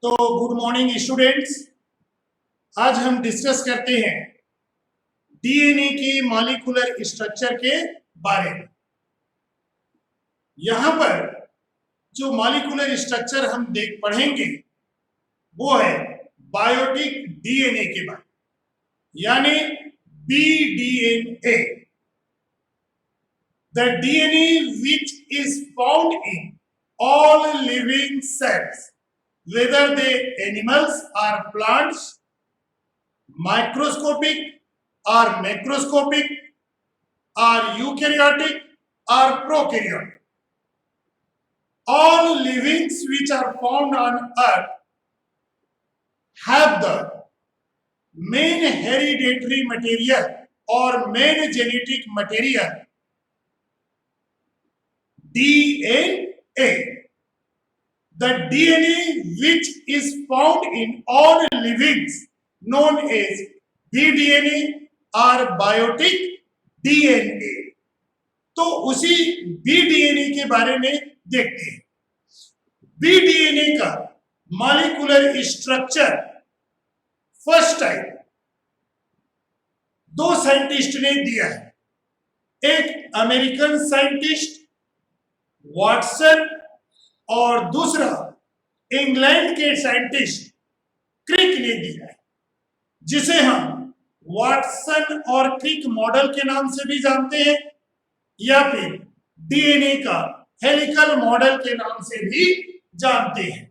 तो good morning students. आज हम डिस्कस करते हैं डीएनए की मॉलिक्यूलर स्ट्रक्चर के बारे में। यहां पर जो मॉलिक्यूलर स्ट्रक्चर हम पढ़ेंगे वो है बायोटिक डीएनए के बारे में, यानी B DNA. The DNA which is found in all living cells, whether they animals or plants, microscopic or macroscopic or eukaryotic or prokaryotic. All livings which are found on earth have the main hereditary material or main genetic material DNA. The DNA which is found in all livings known as BDNA or biotic DNA. तो उसी BDNA के बारे में देखते हैं। BDNA का molecular structure first time दो scientist ने दिया है, एक अमेरिकन साइंटिस्ट वाटसन और दूसरा इंग्लैंड के साइंटिस्ट क्रिक ने दिया है, जिसे हम वाटसन और क्रिक मॉडल के नाम से भी जानते हैं या फिर डीएनए का हेलिकल मॉडल के नाम से भी जानते हैं।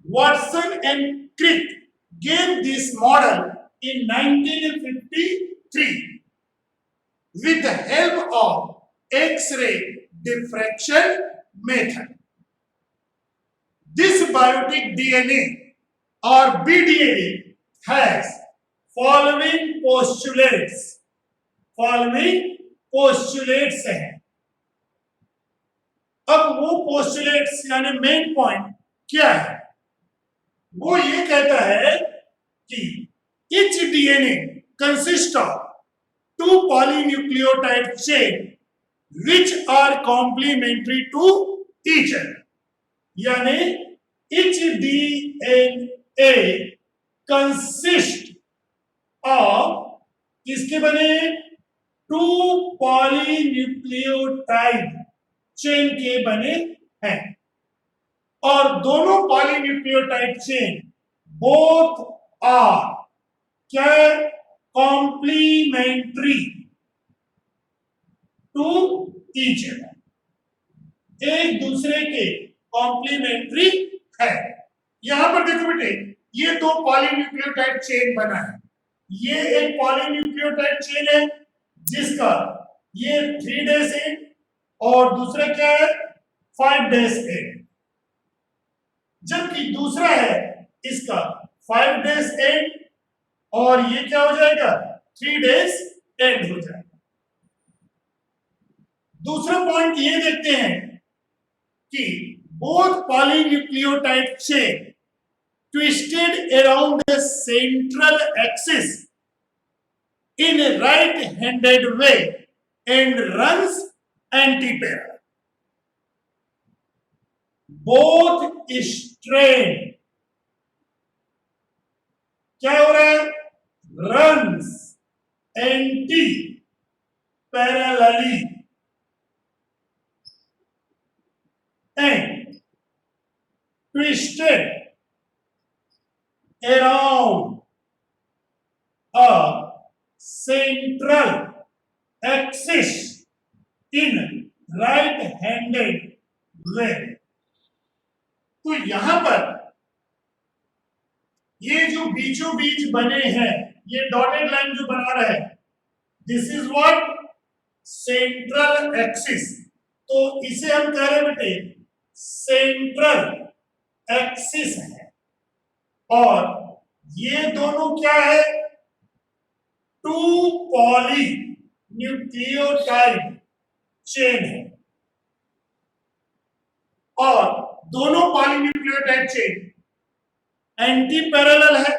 Watson and Crick gave this model in 1953 with the help of X-ray diffraction method. This biotic DNA or BDNA has following postulates हैं। अब वो postulates यानी मेन पॉइंट क्या है? वो ये कहता है कि each DNA consists of two polynucleotide chain which are complementary to each other, यानी each DNA consists of किसके बने? टू पॉलीन्यूक्लियोटाइड चेन के बने हैं, और दोनों पॉलीन्यूक्लियोटाइड चेन बोथ आर क्या? कॉम्प्लीमेंट्री टू ईच अदर, एक दूसरे के कॉम्प्लीमेंट्री है। यहां पर देखो बेटे, ये दो पॉलीन्यूक्लियोटाइड चेन बना है। ये एक पॉलीन्यूक्लियोटाइड चेन है जिसका ये 3' एंड और दूसरा क्या है? 5' एंड, जबकि दूसरा है इसका 5' एंड और ये क्या हो जाएगा? 3' एंड हो जाएगा। दूसरा पॉइंट ये देखते हैं कि both polynucleotide chain twisted around the central axis in a right-handed way and runs antiparallel. Both strand क्या हो रहा है? Runs anti-parallelly and twisted around a central axis in right-handed way. तो यहां पर ये जो बीचों बीच बने हैं, ये डॉटेड लाइन जो बना रहा है, this is what? Central axis. तो इसे हम कह रहे हैं बेटे सेंट्रल एक्सिस है, और ये दोनों क्या है? टू पॉलीन्यूक्लियोटाइड चेन है, और दोनों पॉलीन्यूक्लियोटाइड चेन एंटी पैरेलल है,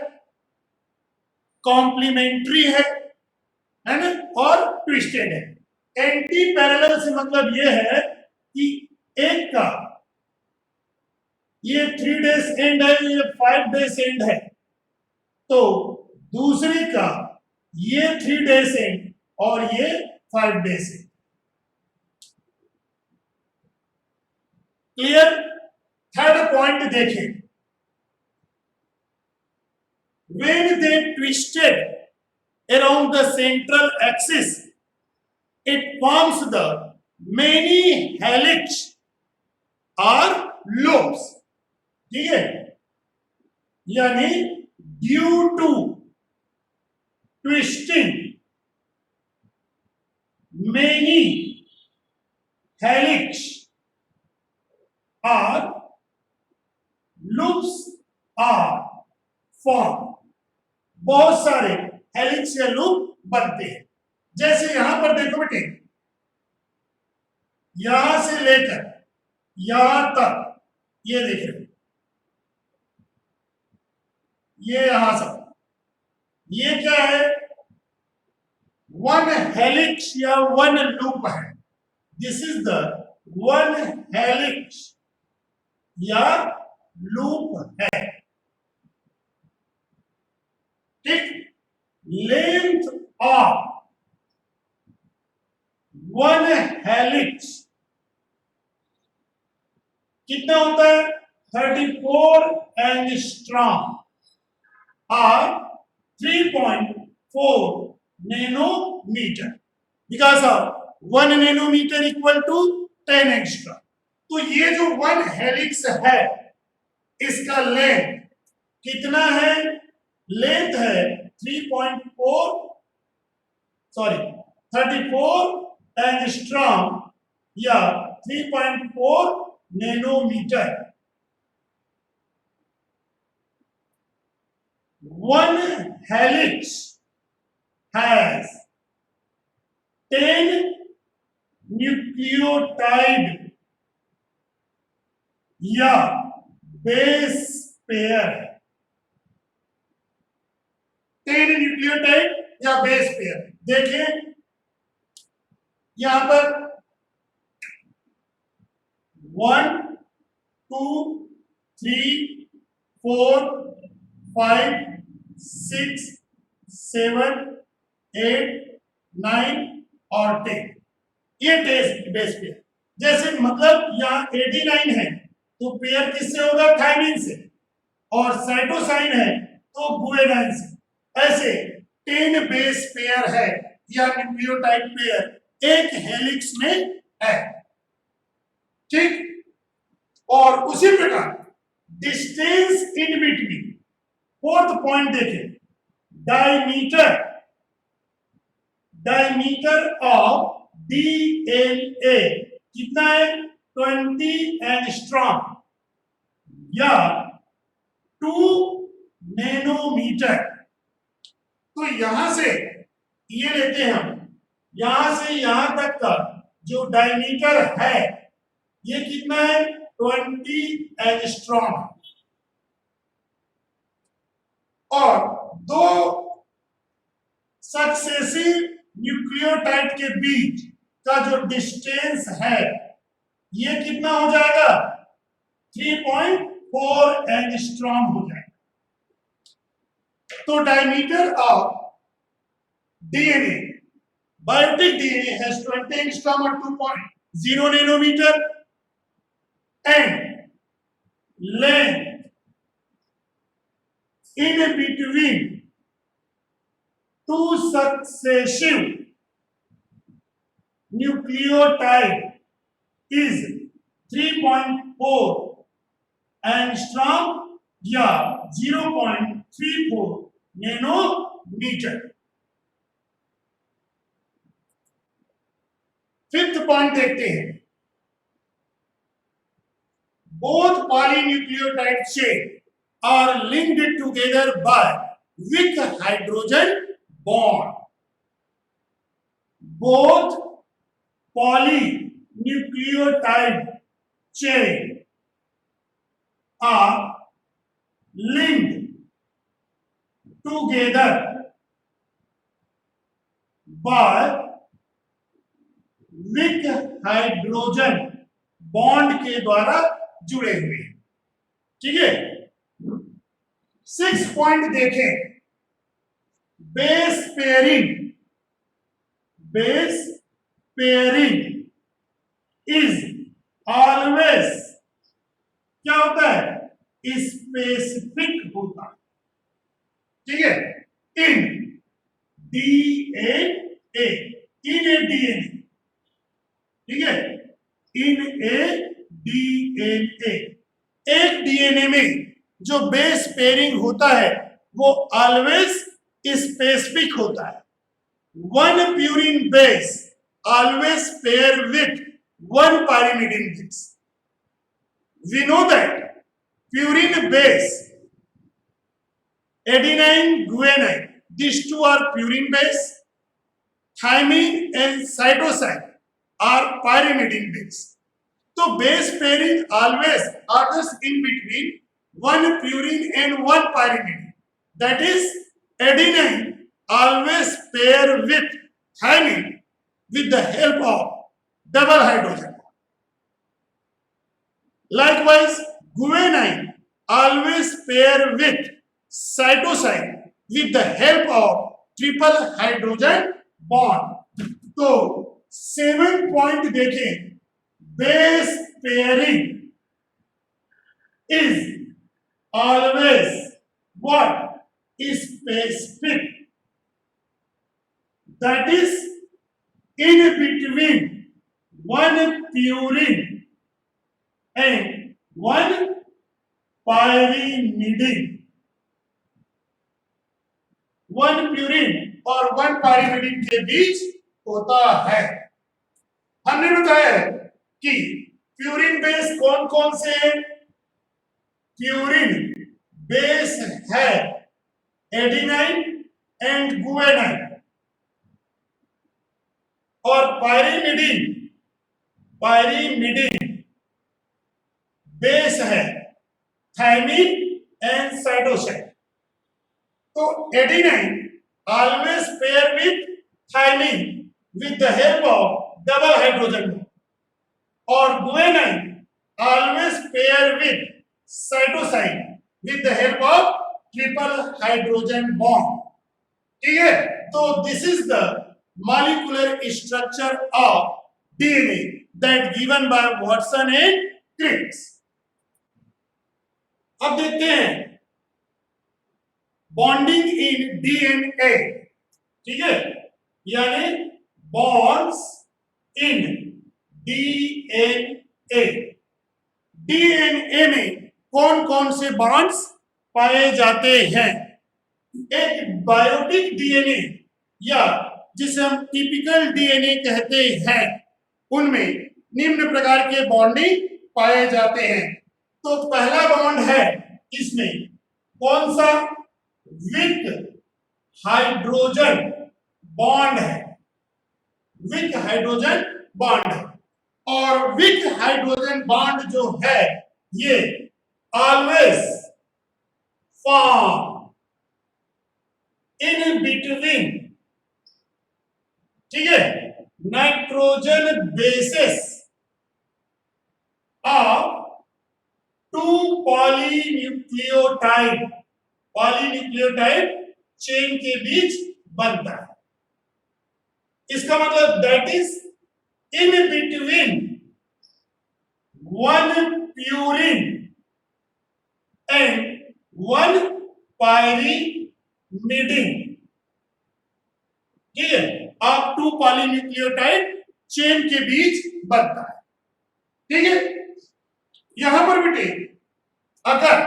कॉम्प्लीमेंट्री है ना, और ट्विस्टेड है। एंटी पैरेलल से मतलब यह है कि एक का ये 3 डेज एंड है, ये 5 डेज एंड है, तो दूसरी का ये 3 डेज एंड और ये 5 days and. Clear? Third point देखें, when they twisted around the central axis, it forms the many helix or lobes. ठीक है, यानी due to twisting many helix or loops are formed, बहुत सारे हेलिक्स या loop बनते हैं। जैसे यहां पर देखो बेटे, यहां से लेकर यहां तक, ये देख रहे हो, ये यहां से, ये क्या है? वन हेलिक्स या वन लूप है। This is the one helix या लूप है। ठीक, लेंथ ऑफ वन हेलिक्स कितना होता है? 34 एंगस्ट्रॉम और 3.4 nanometer, because of 1 nanometer equal to 10 angstrom. तो ये जो वन हेलिक्स है, इसका लेंथ कितना है? लेंथ है 34 एंगस्ट्रॉम या 3.4 nanometer. One helix has 10 nucleotide या बेस पेयर है। 10 न्यूक्लियोटाइड या बेस पेयर। देखें यहां पर 1 2 3 4 5 6 7 8 9 और 10, ये बेस पेयर। जैसे मतलब यहाँ 89 है तो पेयर किससे होगा? थायमिन से, और साइटोसाइन है तो गुएनाइन से। ऐसे 10 बेस पेयर है या न्यूक्लियोटाइड पेयर एक हेलिक्स में है। ठीक, और उसी प्रकार distance in between, fourth point देखें, डायमीटर ऑफ DNA कितना है? 20 एंगस्ट्रॉम या 2 नैनोमीटर। तो यहां से ये लेते हैं हम, यहां से यहां तक का जो डायमीटर है ये कितना है? 20 एंगस्ट्रॉम। और दो सक्सेसिव न्यूक्लियोटाइड के बीच का जो डिस्टेंस है ये कितना हो जाएगा? 3.4 एंगस्ट्रॉम हो जाएगा। तो diameter of DNA, biotic DNA has 20 angstrom or 2.0 nanometer, and length in between two successive nucleotide is 3.4 angstrom या 0.34 नैनोमीटर। फिफ्थ पॉइंट देखते हैं, both polynucleotide chain are linked together by weak hydrogen bond. Both polynucleotide chain are linked together by weak hydrogen bond के द्वारा जुड़े हुए हैं। ठीक है, 6 पॉइंट देखें। बेस पेयरिंग इज ऑलवेज क्या होता है, स्पेसिफिक होता है। ठीक है, in DNA, in A DNA, ठीक है, इन ए डीएनए, एक डीएनए में जो बेस पेयरिंग होता है वो ऑलवेज स्पेसिफिक होता है। One purine base always pair with one pyrimidine base. We know that purine base, adenine, guanine, these two are purine base. Thymine and cytosine are pyrimidine base. So base pairing always occurs in between one purine and one pyrimidine. That is, adenine always pair with thymine with the help of double hydrogen. Likewise, guanine always pair with cytosine with the help of triple hydrogen bond. तो 7 point देखें, base pairing is always what, specific, that is in between one purine and one pyrimidine. One purine और one pyrimidine के बीच होता है। हमने बताया कि purine base कौन कौन से हैं? प्यूरिन बेस है एडिनाइन एंड गुआनाइन, और पायरिमिडीन बेस है थायमिन एंड साइटोसिन। तो adenine always pair with thymine with the help of double hydrogen bond, और guanine always pair with cytosine with the help of triple hydrogen bond. ठीक है, तो this is the molecular structure of DNA that given by Watson and Crick's. अब देखते हैं bonding in DNA. ठीक है, यानी बॉन्ड्स इन डीएनए। डीएनए में कौन कौन से बॉन्ड्स पाए जाते हैं? एक बायोटिक डीएनए या जिसे हम टिपिकल डीएनए कहते हैं, उनमें निम्न प्रकार के बॉन्डिंग पाए जाते हैं। तो पहला बॉन्ड है इसमें कौन सा? विथ हाइड्रोजन बॉन्ड है, विथ हाइड्रोजन बॉन्ड है। और विथ हाइड्रोजन बॉन्ड जो है ये ऑलवेज फॉर्म इन बिटवीन, ठीक है, nitrogen bases of two polynucleotide chain के बीच बनता है। इसका मतलब that is in between one purine and one pyrimidine, ठीक है, आप टू पॉलीन्यूक्लियोटाइड चेन के बीच बनता है। ठीक है, यहां पर बेटे अगर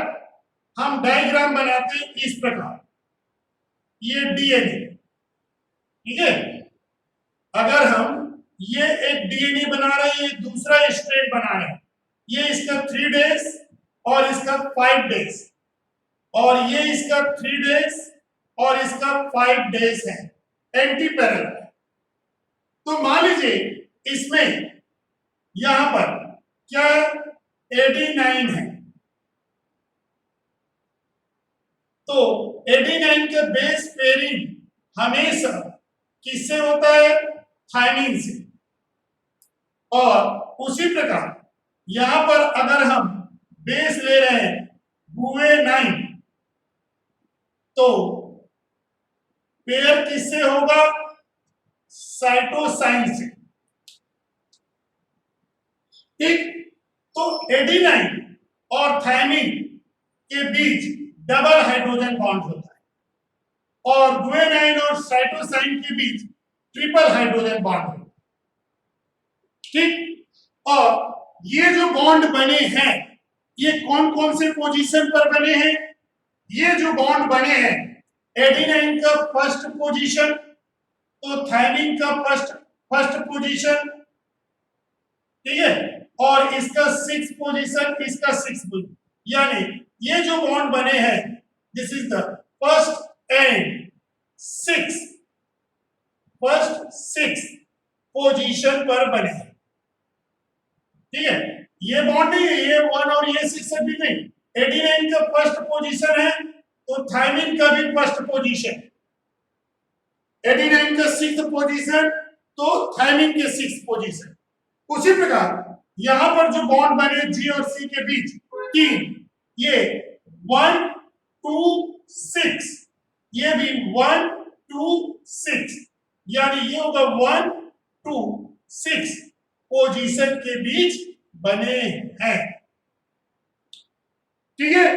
हम डायग्राम बनाते हैं इस प्रकार, ये डीएनए, ठीक है, अगर हम ये एक डीएनए बना रहे हैं, ये दूसरा स्ट्रैंड बना रहे हैं, ये इसका 3 डेज और इसका 5 डेज, और ये इसका 3 डेज और इसका 5 डेज है, एंटी पैरेलल है। तो मान लीजिए इसमें यहां पर क्या 89 है, तो 89 के बेस पेयरिंग हमेशा किससे होता है? थायमिन से। और उसी प्रकार यहां पर अगर हम बेस ले रहे हैं गुएनाइन, तो पेयर किससे होगा? साइटोसाइन से। ठीक, तो एडिनाइन और थायमिन के बीच डबल हाइड्रोजन बॉन्ड होता है और गुएनाइन और साइटोसाइन के बीच ट्रिपल हाइड्रोजन बॉन्ड होता है। ठीक, और ये जो बॉन्ड बने हैं ये कौन कौन से पोजीशन पर बने हैं? ये जो बॉन्ड बने हैं, एडिनाइन का फर्स्ट पोजीशन, तो थायमिन का फर्स्ट पोजीशन, ठीक है, और इसका सिक्स पोजीशन, इसका सिक्स पोजीशन, यानी ये जो बॉन्ड बने हैं this is the first and six position पर बने हैं। ठीक है, ये बॉन्ड नहीं है, ये वन और ये सिक्स भी नहीं, एडिनाइन का फर्स्ट पोजीशन है तो थायमिन का भी फर्स्ट पोजीशन, एडिनाइन का सिक्स पोजीशन तो थायमिन के सिक्स पोजीशन। उसी प्रकार यहां पर जो बॉन्ड बने जी और सी के बीच तीन, ये 1 2 6, ये भी 1 2 6, यानी ये होगा 1 2 6 पोजीशन के बीच बने हैं। ठीक है,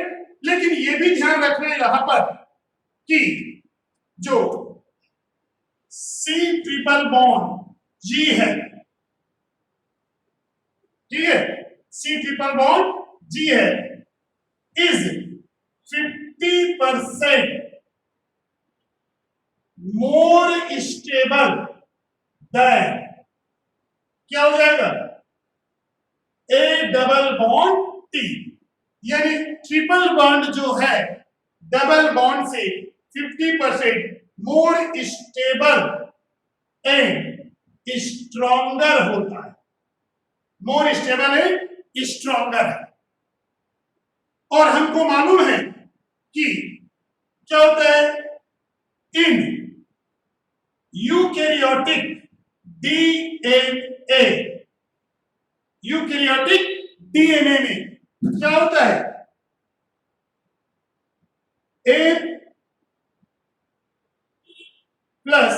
लेकिन ये भी ध्यान रखना है यहां पर कि जो सी ट्रिपल बॉन्ड जी है, ठीक है, सी ट्रिपल बॉन्ड जी है, इज 50% मोर स्टेबल देन, क्या हो जाएगा? ए डबल बॉन्ड टी, यानी ट्रिपल बॉन्ड जो है डबल बॉन्ड से 50% मोर स्टेबल एंड स्ट्रॉन्गर होता है, मोर स्टेबल एंड स्ट्रॉन्गर है। और हमको मालूम है कि क्या होता है in eukaryotic DNA, eukaryotic DNA में क्या होता है? ए प्लस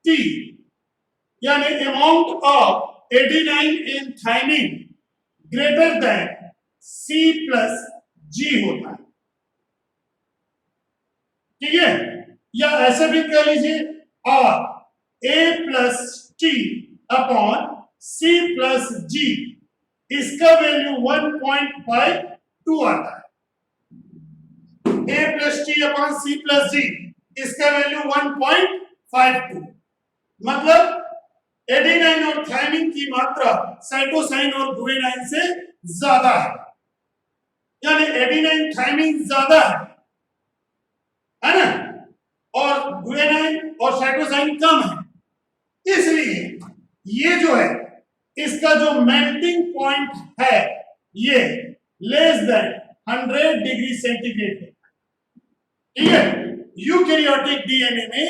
टी, यानी amount of adenine and thymine greater than C plus G होता है। ठीक है, या ऐसे भी कह लीजिए, और A plus T upon C plus G, इसका वैल्यू 1.52 आता है। A plus T upon C plus G, इसका वैल्यू 1.52, मतलब एडिनाइन और थायमिन की मात्रा साइटोसाइन और गुएनाइन से ज्यादा है, यानी एडिनाइन थायमिन ज्यादा है ना, और गुएनाइन और साइटोसाइन कम है। इसलिए ये जो है इसका जो मेल्टिंग पॉइंट है ये लेस देन 100 डिग्री सेंटीग्रेड है। ठीक है, यूकैरियोटिक डीएनए में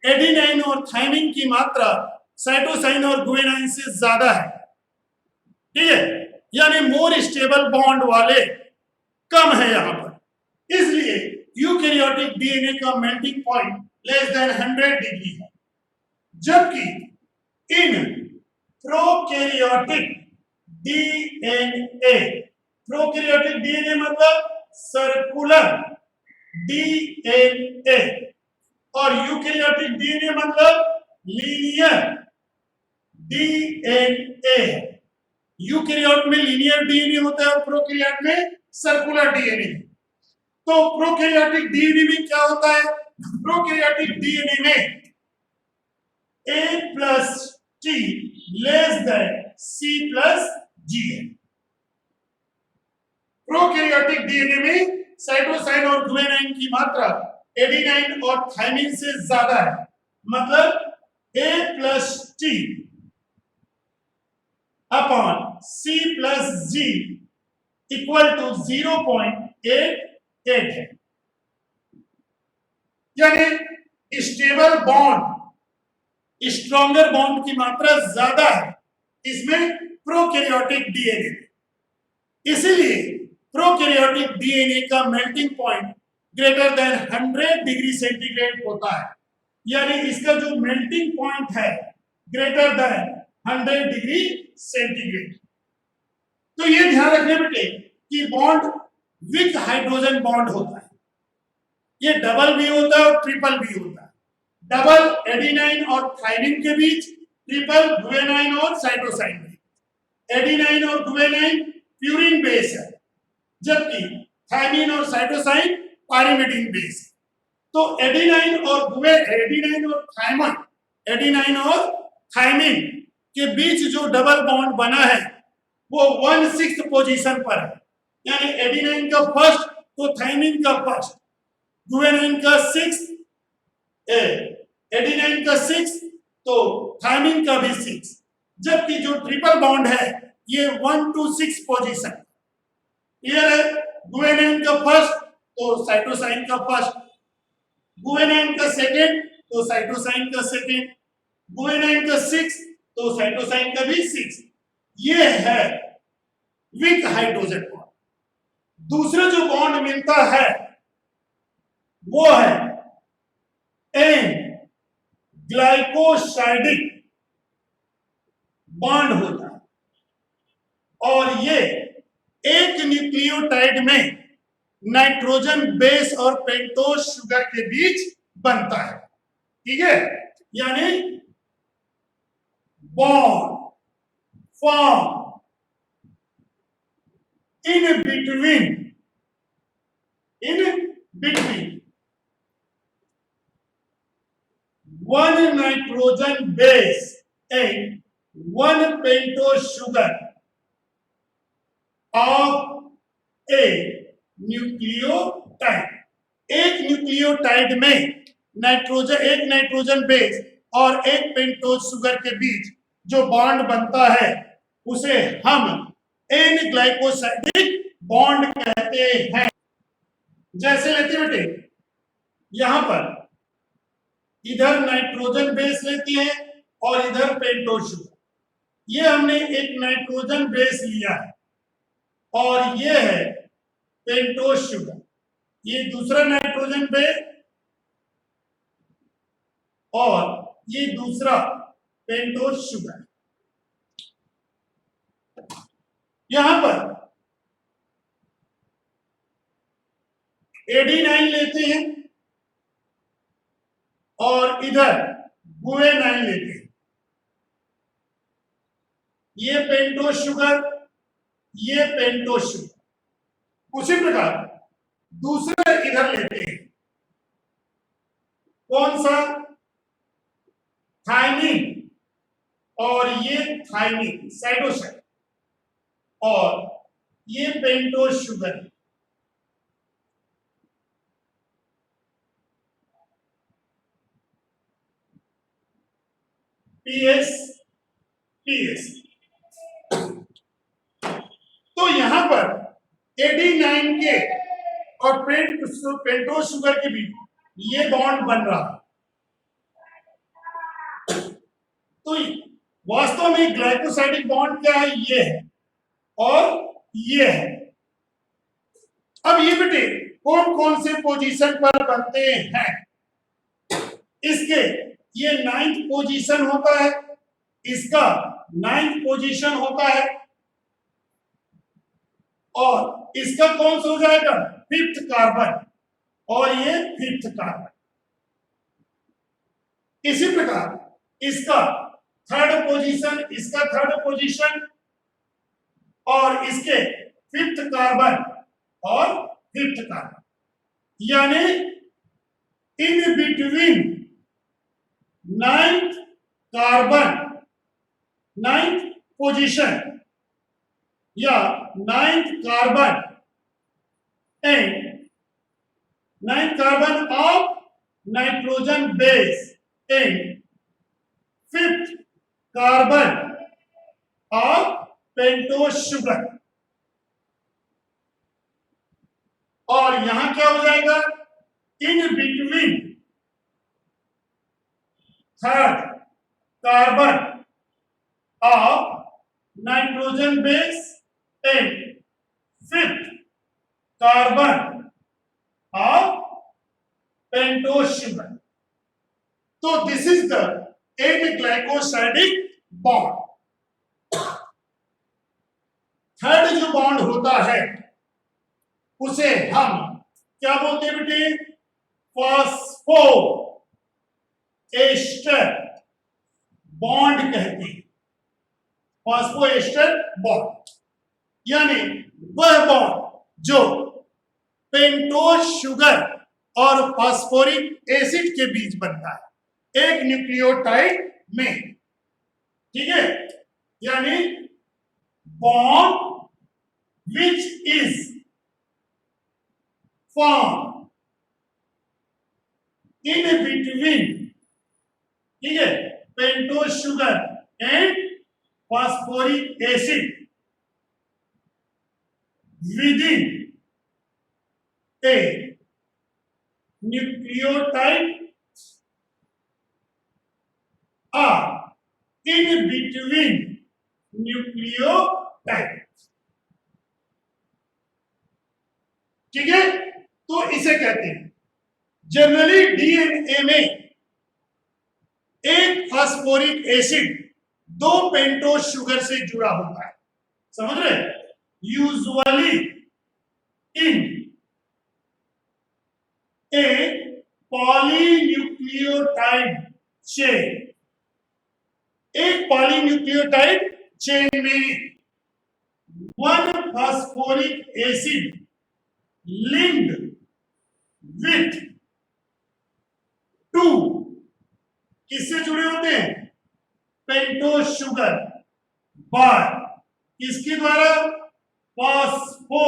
एडिनाइन और थायमिन की मात्रा साइटोसाइन और गुएनाइन से ज्यादा है। ठीक है, यानी मोर स्टेबल बॉन्ड वाले कम है यहां पर, इसलिए यूकैरियोटिक डीएनए का melting point less than 100 degree है, जबकि in prokaryotic DNA, prokaryotic DNA मतलब सर्कुलर डीएनए, और यूकैरियोटिक डीएनए मतलब लीनियर डीएनए। यूकैरियोट में लीनियर डीएनए होता है, प्रोकैरियोट में सर्कुलर डीएनए। तो प्रोकैरियोटिक डीएनए में क्या होता है? प्रोकैरियोटिक डीएनए में A plus T less than C plus G है। प्रोकैरियोटिक डीएनए में साइटोसाइन और गुएनाइन की मात्रा एडिनाइन और थायमिन से ज्यादा है, मतलब A plus T upon C plus G equal to 0.88 है, यानी स्टेबल बॉन्ड, स्ट्रॉन्गर बॉन्ड की मात्रा ज्यादा है इसमें प्रोकैरियोटिक डीएनए में। इसीलिए प्रोकैरियोटिक डीएनए का melting point greater than 100 degree centigrade होता है, यानी इसका जो मेल्टिंग पॉइंट है ग्रेटर देन 100 डिग्री सेंटीग्रेड। तो ये ध्यान रखने बेटे कि बॉन्ड विथ हाइड्रोजन बॉन्ड होता है, ये डबल भी होता है और ट्रिपल भी होता है। डबल एडेनाइन और थाइमिन के बीच, ट्रिपल गुआनिन और साइटोसाइन के बीच। एडेनाइन और गुआनिन प्यूरिन बेस है, जबकि थाइमिन और साइटोसाइन पाइरिमिडिन बेस है। तो एडेनाइन और थाइमिन के बीच जो डबल बॉन्ड बना है वो 1/6 पोजीशन पर है, यानी एडेनाइन का फर्स्ट तो थाइमिन का फर्स्ट, गुआनिन का 6, एडेनाइन का 6 तो थाइमिन का भी 6, जबकि जो ट्रिपल बॉन्ड है ये 1 to 6 पोजीशन। क्लियर है? गुआनिन का फर्स्ट तो साइटोसाइन का फर्स्ट, गुआनिन का सेकंड तो साइटोसाइन का सेकंड, गुआनिन का 6 तो साइटोसाइन का भी 6। ये है विथ हाइड्रोजन बॉन्ड। दूसरा जो बॉन्ड मिलता है वो है एन ग्लाइकोसाइडिक बॉन्ड होता है, और ये एक न्यूक्लियोटाइड में नाइट्रोजन बेस और पेंटोज शुगर के बीच बनता है। ठीक है, यानी bond form in between one nitrogen base and one pentose sugar of a nucleotide. एक न्यूक्लियोटाइड में एक नाइट्रोजन बेस और एक पेंटोज शुगर के बीच जो बॉन्ड बनता है उसे हम एन ग्लाइकोसाइडिक बॉन्ड कहते हैं। जैसे लेते बेटे, यहां पर इधर नाइट्रोजन बेस लेती है और इधर पेंटोज शुगर। ये हमने एक नाइट्रोजन बेस लिया है और ये है पेंटोज शुगर, ये दूसरा नाइट्रोजन बेस और ये दूसरा पेंटोज शुगर। यहां पर एडेनाइन लेते हैं और इधर गुआनिन लेते हैं। ये पेंटोज शुगर, ये पेंटोज शुगर। उसी प्रकार दूसरे इधर लेते हैं, कौन सा? थाइमिन, और ये थाइमिन साइटोसाइन, और ये पेंटोज शुगर। पीएस। तो यहां पर एडेनाइन के और पेंटोज शुगर के बीच ये बॉन्ड बन रहा है। तो वास्तव में ग्लाइकोसाइडिक बॉन्ड क्या है? ये है और ये है। अब ये बेटे कौन कौन से पोजीशन पर बनते हैं? इसके ये 9th पोजीशन होता है, इसका 9th पोजीशन होता है, और इसका कौन सा हो जाएगा? 5th कार्बन, और ये 5th कार्बन। इसी प्रकार इसका 3rd पोजीशन, इसका 3rd पोजीशन, और इसके 5th कार्बन और 5th कार्बन, यानी in between 9th carbon, 9th position या 9th carbon and 9th carbon of nitrogen base and 5th carbon of pentose sugar. और यहां क्या हो जाएगा? In between 3rd carbon of nitrogen base and 5th carbon of pentose sugar. तो this is the N glycosidic bond. Third जो bond होता है उसे हम क्या बोलते हैं बेटे? फॉस्फो एस्टर बॉन्ड कहते हैं। फॉस्फो एस्टर बॉन्ड यानी वह बॉन्ड जो पेंटोज शुगर और फास्फोरिक एसिड के बीच बनता है एक न्यूक्लियोटाइड में। ठीक है, यानी bond which is form in between, ठीक है, pentose sugar and phosphoric acid within a nucleotide or in between nucleotide। ठीक है, तो इसे कहते हैं जनरली डीएनए में एक फास्फोरिक एसिड दो पेंटोज शुगर से जुड़ा होता है। समझ रहे? Usually in A polynucleotide chain, एक पॉलीन्यूक्लियोटाइड चेन में one phosphoric acid linked with to, किससे जुड़े होते हैं? पेंटोज शुगर बाय किसके द्वारा? फॉस्फो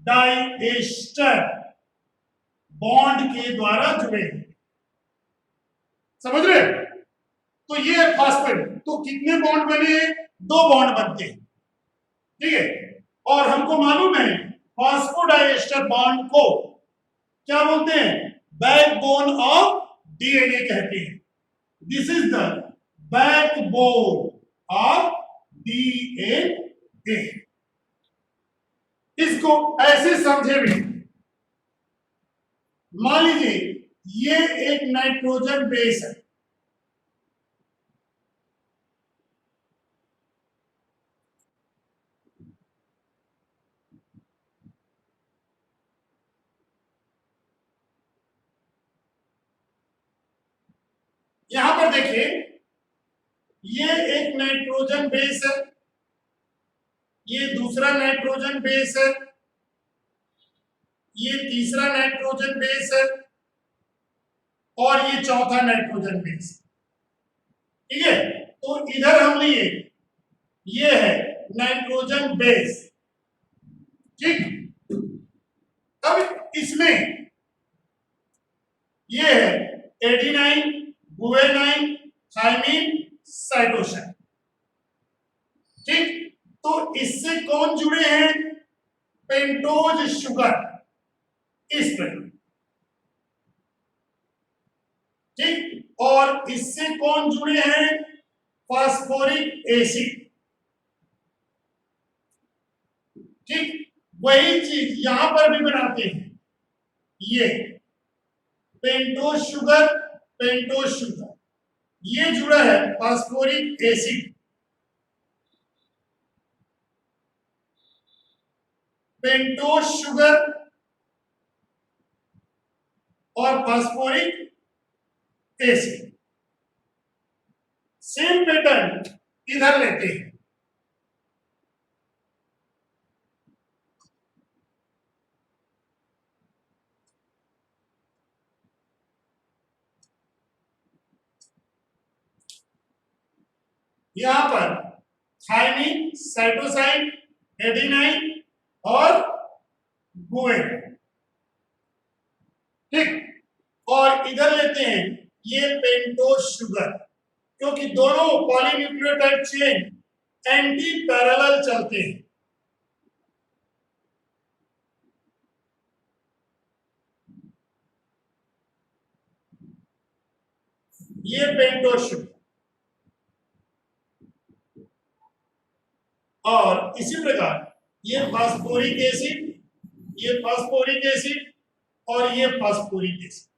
डाइएस्टर बॉन्ड के द्वारा जुड़े। समझ रहे? तो ये है फास्फेट। तो कितने बॉन्ड बने? दो बॉन्ड बनते हैं। ठीक है, और हमको मालूम है फॉस्फोडाइएस्टर बॉन्ड को क्या बोलते हैं? बैकबोन ऑफ डीएनए कहते हैं। This is the backbone of DNA. इसको ऐसे समझे भी, मान लीजिए ये एक नाइट्रोजन बेस है, यहां पर देखिए ये एक नाइट्रोजन बेस है, ये दूसरा नाइट्रोजन बेस है, ये तीसरा नाइट्रोजन बेस है और ये चौथा नाइट्रोजन बेस। ठीक है, तो इधर हम लिए ये है नाइट्रोजन बेस। ठीक, अब इसमें ये है एडिनाइन, गुएनाइन, थाइमिन, साइटोसिन। ठीक, तो इससे कौन जुड़े हैं? पेंटोज शुगर, इस पर। ठीक, और इससे कौन जुड़े हैं? Phosphoric acid. ठीक, वही चीज यहां पर भी बनाते हैं। ये पेंटोज शुगर, पेंटोज शुगर, ये जुड़ा है फास्फोरिक एसिड, पेंटोज शुगर और फास्फोरिक एसिड। सेम पैटर्न इधर लेते हैं। यहां पर थाइमिन, साइटोसाइन, एडिनाइन और गुएनाइन। ठीक, और इधर लेते हैं ये पेंटोज शुगर, क्योंकि दोनों पॉलीन्यूक्लियोटाइड चेन एंटी पैरेलल चलते हैं। ये पेंटोज शुगर और इसी प्रकार ये फास्फोरिक एसिड, ये फास्फोरिक एसिड और ये फास्फोरिक एसिड।